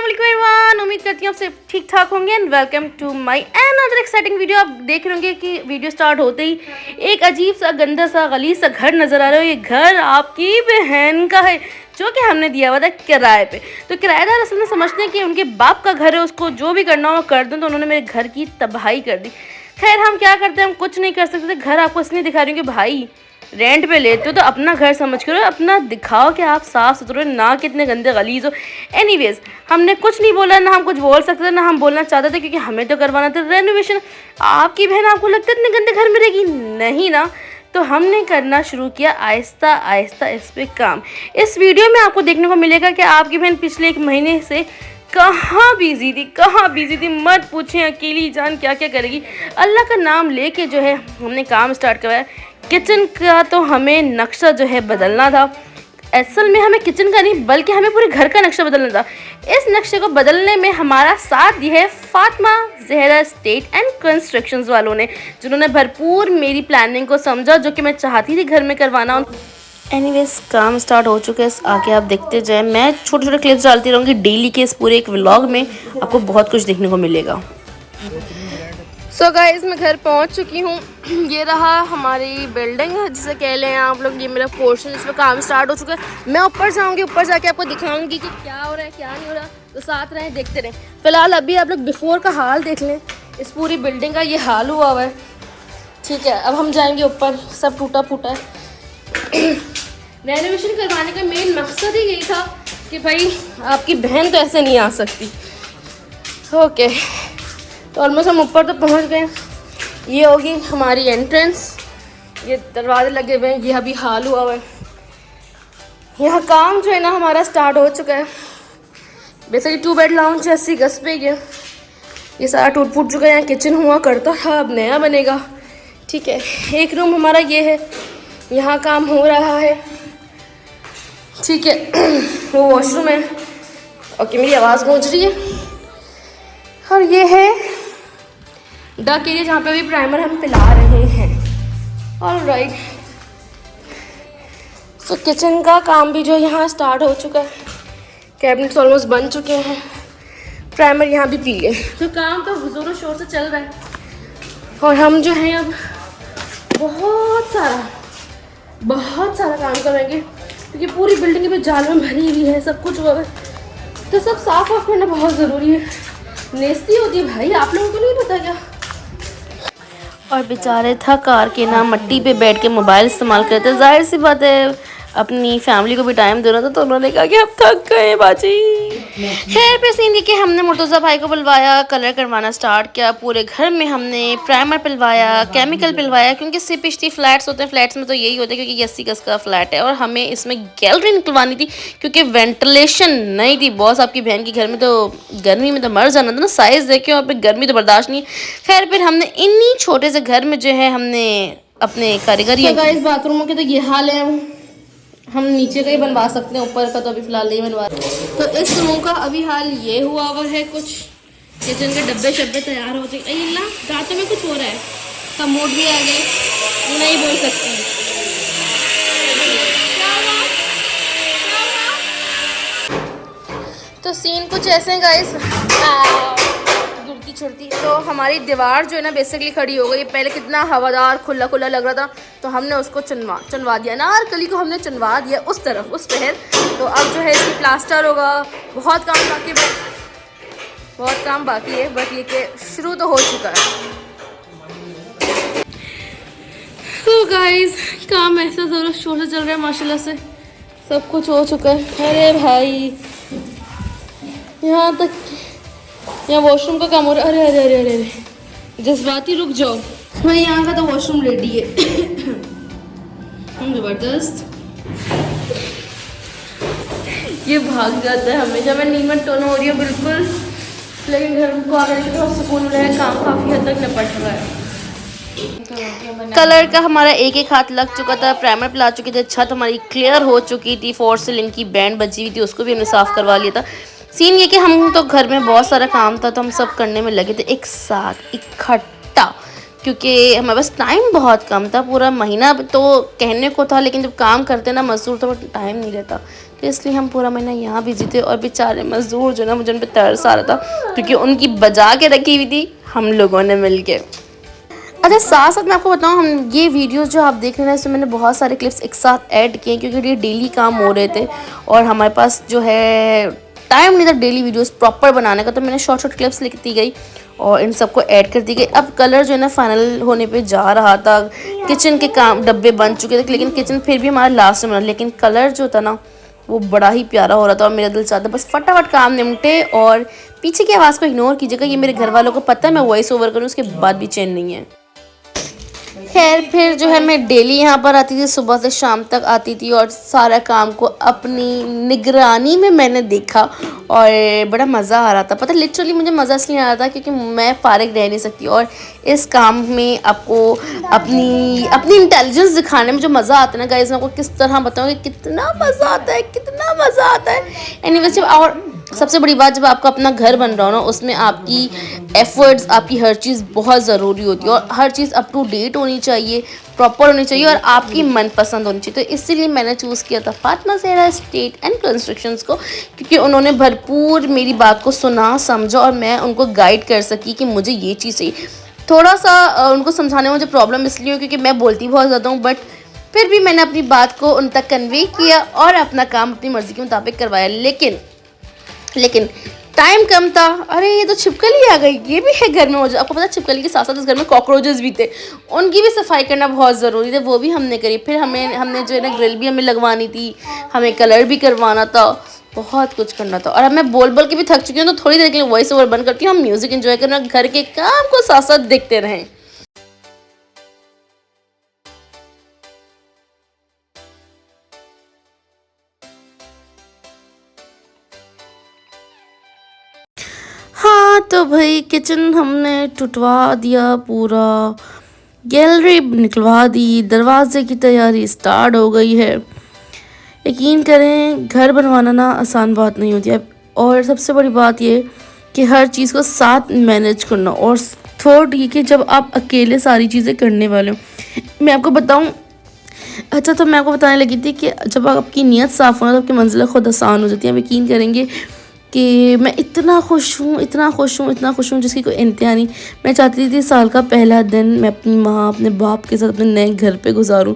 Everyone, उम्मीद करती हूँ आप सब ठीक ठाक होंगे and welcome to my another exciting video. आप देख रहे होंगे कि वीडियो स्टार्ट होते ही एक अजीब सा गंदा सा गलीज सा घर नज़र आ रहा है। ये घर आपकी बहन का है जो कि हमने दिया हुआ था किराए पे। तो किराएदार असल में समझते हैं कि उनके बाप का घर है, उसको जो भी करना हो कर दूँ, तो उन्होंने मेरे घर की तबाही कर दी। खैर हम क्या करते हैं, हम कुछ नहीं कर सकते। घर आपको इसलिए दिखा रही हूँ कि भाई रेंट पे लेते हो तो अपना घर समझ करो, अपना दिखाओ कि आप साफ़ सुथरे, ना कितने गंदे गलीज हो। एनीवेज हमने कुछ नहीं बोला, ना हम कुछ बोल सकते थे, ना हम बोलना चाहते थे, क्योंकि हमें तो करवाना था रेनोवेशन। आपकी बहन आपको लगता है इतने गंदे घर में रहेगी? नहीं ना। तो हमने करना शुरू किया आहिस्ता आहिस्ता इस पे काम। इस वीडियो में आपको देखने को मिलेगा कि आपकी बहन पिछले 1 महीने से कहाँ बिजी थी मत पूछें। अकेली जान क्या क्या करेगी। अल्लाह का नाम लेके जो है हमने काम स्टार्ट करवाया। किचन का तो हमें नक्शा जो है बदलना था। असल में हमें किचन का नहीं बल्कि हमें पूरे घर का नक्शा बदलना था। इस नक्शे को बदलने में हमारा साथ दिया है Fatima Zahra estate and constructions वालों ने, जिन्होंने भरपूर मेरी प्लानिंग को समझा, जो कि मैं चाहती थी घर में करवाना। एनीवेज काम स्टार्ट हो चुका है, आगे आप देखते जाएं। मैं छोटे छोटे क्लिप्स डालती रहूँगी डेली के इस पूरे एक व्लॉग में, आपको बहुत कुछ देखने को मिलेगा। सो गाइस मैं घर पहुंच चुकी हूँ। ये रहा हमारी बिल्डिंग जिसे कह लें आप लोग, ये मेरा पोर्शन, इस पर काम स्टार्ट हो चुका है। मैं ऊपर जाऊँगी, ऊपर जाके आपको दिखाऊंगी कि क्या हो रहा है क्या नहीं हो रहा, तो साथ रहें देखते रहें। फिलहाल अभी आप लोग बिफोर का हाल देख लें। इस पूरी बिल्डिंग का ये हाल हुआ हुआ है, ठीक है। अब हम जाएंगे ऊपर, सब टूटा फूटा है। रेनोवेशन करवाने का मेन मकसद ही यही था कि भाई आपकी बहन तो ऐसे नहीं आ सकती। ओके, तो ऑलमोस्ट हम ऊपर तो पहुंच गए। ये होगी हमारी एंट्रेंस, ये दरवाजे लगे हुए हैं, ये अभी हाल हुआ हुआ है। यहाँ काम जो है ना हमारा स्टार्ट हो चुका है। बेसिकली 2 बेड लाउंज 80 गज पे ये सारा टूट फूट चुका है। यहाँ किचन हुआ करता था, अब नया बनेगा, ठीक है। एक रूम हमारा ये है, यहाँ काम हो रहा है, ठीक है। वो वॉशरूम है। ओके, मेरी आवाज़ पहुँच रही है। और ये है डक एरिया जहाँ पे अभी प्राइमर हम पिला रहे हैं। ऑलराइट, सो किचन का काम भी जो यहाँ स्टार्ट हो चुका है। कैबिनेट्स ऑलमोस्ट बन चुके हैं, प्राइमर यहाँ भी पी है, तो काम तो ज़ोरों शोर से चल रहा है। और हम जो हैं अब बहुत सारा काम करेंगे, क्योंकि पूरी बिल्डिंग में जाल में भरी हुई है, सब कुछ हुआ है, तो सब साफ ऑफ करना बहुत ज़रूरी है। नेस्ती होती है भाई, आप लोगों को नहीं पता क्या? और बेचारे था कार के नाम मट्टी पे बैठ के मोबाइल इस्तेमाल करते। जाहिर सी बात है अपनी फैमिली को भी टाइम देना था, तो उन्होंने कहा कि हम थक गए बाजी। खैर पे सीन ये कि हमने मुर्तज़ा भाई को बुलवाया, कलर करवाना स्टार्ट किया। पूरे घर में हमने प्राइमर पिलवाया, केमिकल पिलवाया, क्योंकि सिपिश्ती फ्लैट्स होते हैं, फ्लैट्स में तो यही होता है, क्योंकि ये 80 गज का फ्लैट है। और हमें इसमें गैलरी निकलवानी थी, क्योंकि वेंटिलेशन नहीं थी। बॉस आपकी बहन के घर में तो गर्मी में तो मर जाना था ना, साइज़ देखे और गर्मी तो बर्दाश्त नहीं। खैर फिर हमने इन्हीं छोटे से घर में जो है हमने अपने कारीगरी। इस बाथरूमों के तो ये हाल है, हम नीचे का ही बनवा सकते हैं, ऊपर का तो अभी फ़िलहाल नहीं बनवा रहे। तो इस रूम का अभी हाल ये हुआ हुआ है। कुछ किचन के डब्बे शब्बे तैयार हो चुके। अल्लाह, दांतों में कुछ हो रहा है, कमोड भी आ गए, नहीं बोल सकती। तो सीन कुछ ऐसे हैं गाइस, गिरती छुड़ती। तो हमारी दीवार जो है ना बेसिकली खड़ी हो गई। पहले कितना हवादार खुला खुला लग रहा था, तो हमने उसको चुनवा दिया ना, और कली को हमने चुनवा दिया उस तरफ, उस पहर। तो अब जो है इसकी प्लास्टर होगा। बहुत काम बाकी है, बट ये कि शुरू तो हो चुका है। तो गाइस काम ऐसा ज़रूर शोर से चल रहा है, माशाल्लाह से सब कुछ हो चुका है। अरे भाई यहाँ तक, यहाँ वॉशरूम का काम हो रहा है। अरे अरे अरे अरे जज्बाती, रुक जाओ भाई, यहाँ का तो वॉशरूम रेडी है। ज़बरदस्त, ये भाग जाता है हमेशा। मैं नीमत टोन हो रही हूँ बिल्कुल, लेकिन घर को आकर के बहुत सुकून मिला है। काम काफ़ी हद तक निपट रहा है। कलर का हमारा एक हाथ लग चुका था, प्राइमर पिला चुके थे, छत हमारी क्लियर हो चुकी थी, 4 सीलिंग की बैंड बची हुई थी, उसको भी हमने साफ़ करवा लिया था। सीन ये कि हम तो घर में बहुत सारा काम था, तो हम सब करने में लगे थे एक साथ इकट्ठा। क्योंकि हमारे पास टाइम बहुत कम था, पूरा महीना तो कहने को था, लेकिन जब काम करते ना मज़दूर तो टाइम नहीं रहता, तो इसलिए हम पूरा महीना यहाँ बिजी थे। और बेचारे मज़दूर जो ना, मुझे उन पर तरस आ रहा था क्योंकि उनकी बजा के रखी हुई थी हम लोगों ने मिल के। अच्छा, साथ साथ मैं आपको बताऊँ, हम ये वीडियोस जो आप देख रहे हैं इसमें मैंने बहुत सारे क्लिप्स एक साथ ऐड किए क्योंकि ये डेली काम हो रहे थे और हमारे पास जो है टाइम नहीं था डेली वीडियोस प्रॉपर बनाने का, तो मैंने शॉर्ट शॉर्ट क्लिप्स लिखती गई और इन सबको ऐड कर दी गई। अब कलर जो है ना फाइनल होने पे जा रहा था, किचन के काम डब्बे बन चुके थे, लेकिन किचन फिर भी हमारा लास्ट में बना, लेकिन कलर जो था ना वो बड़ा ही प्यारा हो रहा था और मेरा दिल चाहता बस फटाफट काम निपटे। और पीछे की आवाज़ को इग्नोर कीजिएगा, ये मेरे घर वालों को पता है मैं वॉइस ओवर करूँ, उसके बाद भी चैन नहीं है। खैर फिर जो है मैं डेली यहाँ पर आती थी, सुबह से शाम तक आती थी और सारा काम को अपनी निगरानी में मैंने देखा और बड़ा मज़ा आ रहा था। पता लिटरली मुझे मज़ा इसलिए आ रहा था क्योंकि मैं फारिग रह नहीं सकती और इस काम में आपको अपनी अपनी इंटेलिजेंस दिखाने में जो मज़ा आता है ना गाइस, मैं आपको किस तरह बताऊँगी कितना मज़ा आता है, कितना मज़ा आता है। एनीवेज, जब और सबसे बड़ी बात, जब आपका अपना घर बन रहा हो ना, उसमें आपकी एफर्ट्स, आपकी हर चीज़ बहुत ज़रूरी होती है और हर चीज़ अप टू डेट होनी चाहिए, प्रॉपर होनी चाहिए और आपकी मनपसंद होनी चाहिए। तो इसीलिए मैंने चूज़ किया था Fatima Zahra estate and constructions को, क्योंकि उन्होंने भरपूर मेरी बात को सुना समझा और मैं उनको गाइड कर सकी कि मुझे ये चीज़ चाहिए। थोड़ा सा उनको समझाने में मुझे प्रॉब्लम इसलिए क्योंकि मैं बोलती बहुत ज़्यादा हूँ, बट फिर भी मैंने अपनी बात को उन तक कन्वे किया और अपना काम अपनी मर्ज़ी के मुताबिक करवाया। लेकिन टाइम कम था। अरे ये तो छिपकली आ गई, ये भी है घर में। मुझे आपको पता है छिपकली के साथ साथ इस घर में कॉकरोचेस भी थे, उनकी भी सफाई करना बहुत ज़रूरी था, वो भी हमने करी। फिर हमने जो है ना ग्रिल भी हमें लगवानी थी, हमें कलर भी करवाना था, बहुत कुछ करना था। और अब मैं बोल बोल के भी थक चुकी हूँ, तो थोड़ी देर के लिए वॉइस ओवर बंद करती हूँ, हम म्यूज़िक एंजॉय करना, घर के काम को साथ साथ देखते रहें। हाँ तो भाई किचन हमने टुटवा दिया पूरा, गैलरी निकलवा दी, दरवाजे की तैयारी स्टार्ट हो गई है। यकीन करें घर बनवाना ना आसान बात नहीं होती है और सबसे बड़ी बात ये कि हर चीज़ को साथ मैनेज करना। और थर्ड ये कि जब आप अकेले सारी चीज़ें करने वाले हो, मैं आपको बताऊं, अच्छा तो मैं आपको बताने लगी थी कि जब आपकी नीयत साफ़ होना तो आपकी मंजिलें खुद आसान हो जाती हैं। आप यकीन करेंगे कि मैं इतना खुश हूँ, इतना खुश हूँ, इतना खुश हूँ जिसकी कोई इंतहा नहीं। मैं चाहती थी साल का पहला दिन मैं अपनी माँ अपने बाप के साथ अपने नए घर पे गुजारूँ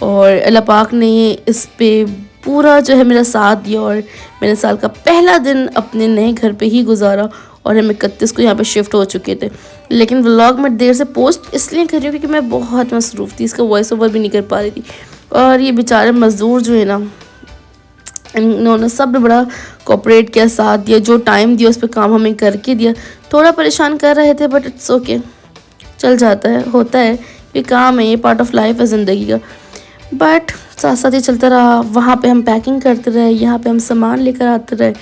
और अल्लाह पाक ने इस पे पूरा जो है मेरा साथ दिया और मैंने साल का पहला दिन अपने नए घर पे ही गुजारा और हम 31 को यहाँ पे शिफ्ट हो चुके थे। लेकिन व्लॉग मैं देर से पोस्ट इसलिए कर रही हूँ क्योंकि मैं बहुत मसरूफ़ थी, इसका वॉइस ओवर भी नहीं कर पा रही थी। और ये बेचारे मज़दूर जो है ना, इन्होंने सब ने बड़ा कोऑपरेट किया, साथ दिया, जो टाइम दिया उस पर काम हमें करके दिया। थोड़ा परेशान कर रहे थे बट इट्स ओके, चल जाता है, होता है, ये काम है, ये पार्ट ऑफ लाइफ है ज़िंदगी का। बट साथ साथ ये चलता रहा, वहाँ पे हम पैकिंग करते रहे, यहाँ पे हम सामान लेकर आते रहे।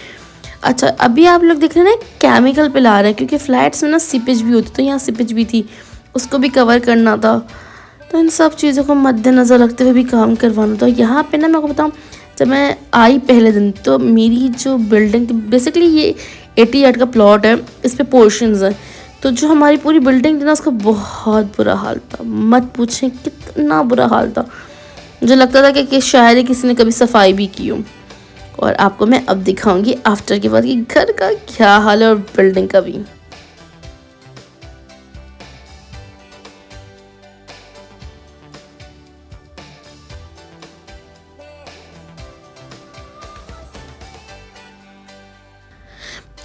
अच्छा अभी आप लोग देख रहे हैं ना केमिकल पे ला रहे हैं क्योंकि फ्लैट्स में ना सीपेज भी होती, तो यहाँ सीपेज भी थी, उसको भी कवर करना था। तो इन सब चीज़ों को मद्देनज़र रखते हुए भी काम करवाना था। यहाँ पे ना मैं आपको बताऊँ, जब मैं आई पहले दिन तो मेरी जो बिल्डिंग थी, बेसिकली ये 80 यार्ड का प्लॉट है, इस पे पोर्शंस हैं, तो जो हमारी पूरी बिल्डिंग थी ना उसका बहुत बुरा हाल था, मत पूछें कितना बुरा हाल था। मुझे लगता था कि शायद ही किसी ने कभी सफाई भी की हो। और आपको मैं अब दिखाऊंगी आफ्टर के बाद कि घर का क्या हाल है और बिल्डिंग का भी।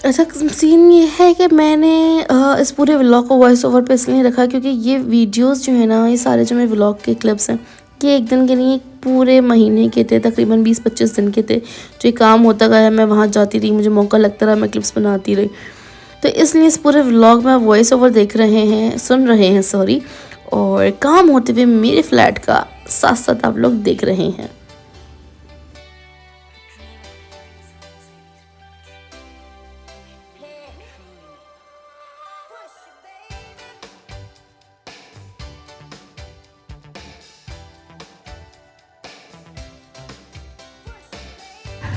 अच्छा सीन ये है कि मैंने इस पूरे व्लॉग को वॉइस ओवर पे इसलिए रखा क्योंकि ये वीडियोस जो है ना, ये सारे जो मेरे व्लॉग के क्लिप्स हैं, ये एक दिन के नहीं एक पूरे महीने के थे, तकरीबन 20-25 दिन के थे। जो ये काम होता गया, मैं वहाँ जाती रही, मुझे मौका लगता रहा, मैं क्लिप्स बनाती रही। तो इसलिए इस पूरे व्लॉग में वॉइस ओवर देख रहे हैं, सुन रहे हैं सॉरी, और काम होते हुए मेरे फ्लैट का साथ साथ आप लोग देख रहे हैं।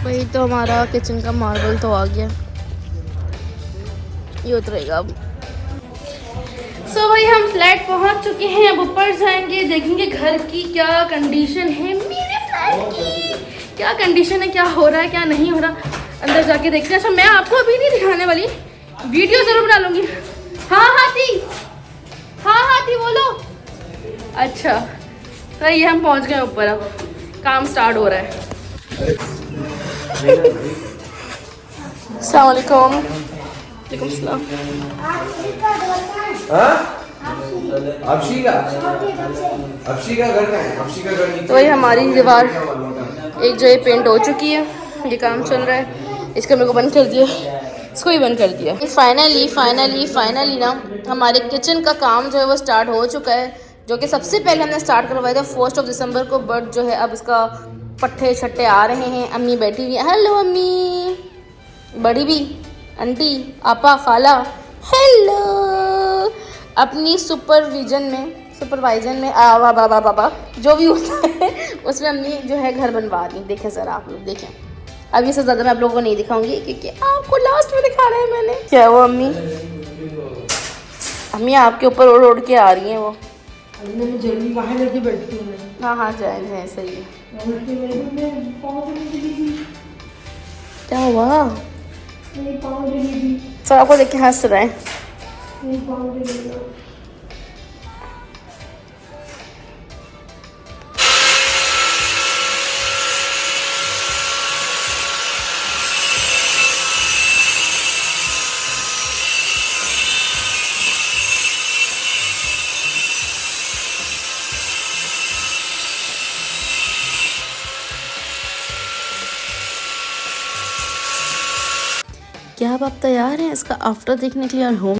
वही तो हमारा किचन का मार्बल तो आ गया, ये उतरेगा अब। सो तो भाई हम फ्लैट पहुंच चुके हैं, अब ऊपर जाएंगे, देखेंगे घर की क्या कंडीशन है, मेरे फ्लैट की क्या कंडीशन है, क्या हो रहा है क्या नहीं हो रहा, अंदर जाके देखते हैं। अच्छा मैं आपको अभी नहीं दिखाने वाली, वीडियो जरूर बना लूँगी। हाँ हाथी बोलो। अच्छा सही है, हम पहुंच गए ऊपर, अब काम स्टार्ट हो रहा है। अस्सलाम वालेकुम। वालेकुम सलाम। तो वही हमारी दीवार एक जो ये पेंट हो चुकी है, ये काम चल रहा है, इसका मेरे को बंद कर दिया, इसको ही बंद कर दिया। फाइनली ना हमारे किचन का काम जो है वो स्टार्ट हो चुका है, जो कि सबसे पहले हमने स्टार्ट करवाया था 1 दिसंबर को, बट जो है अब इसका पट्टे छट्टे आ रहे हैं। अम्मी बैठी हुई है, हेलो अम्मी, बड़ी भी आंटी आपा खाला, हेलो। अपनी सुपरवाइजन में बाबा जो भी होता है उसमें अम्मी जो है घर बनवा रही। देखें ज़रा आप लोग, देखें। अब इससे ज़्यादा मैं आप लोगों को नहीं दिखाऊंगी क्योंकि आपको लास्ट में दिखा रहे हैं मैंने। क्या वो अम्मी आपके ऊपर उड़ के आ रही हैं वो। जल्दी बाहर लेके बैठती हूँ। हाँ जाए सही है। क्या हुआ? सब आपको देख के हंस रहे हैं। क्या अब आप तैयार हैं इसका आफ्टर देखने के लिए और होम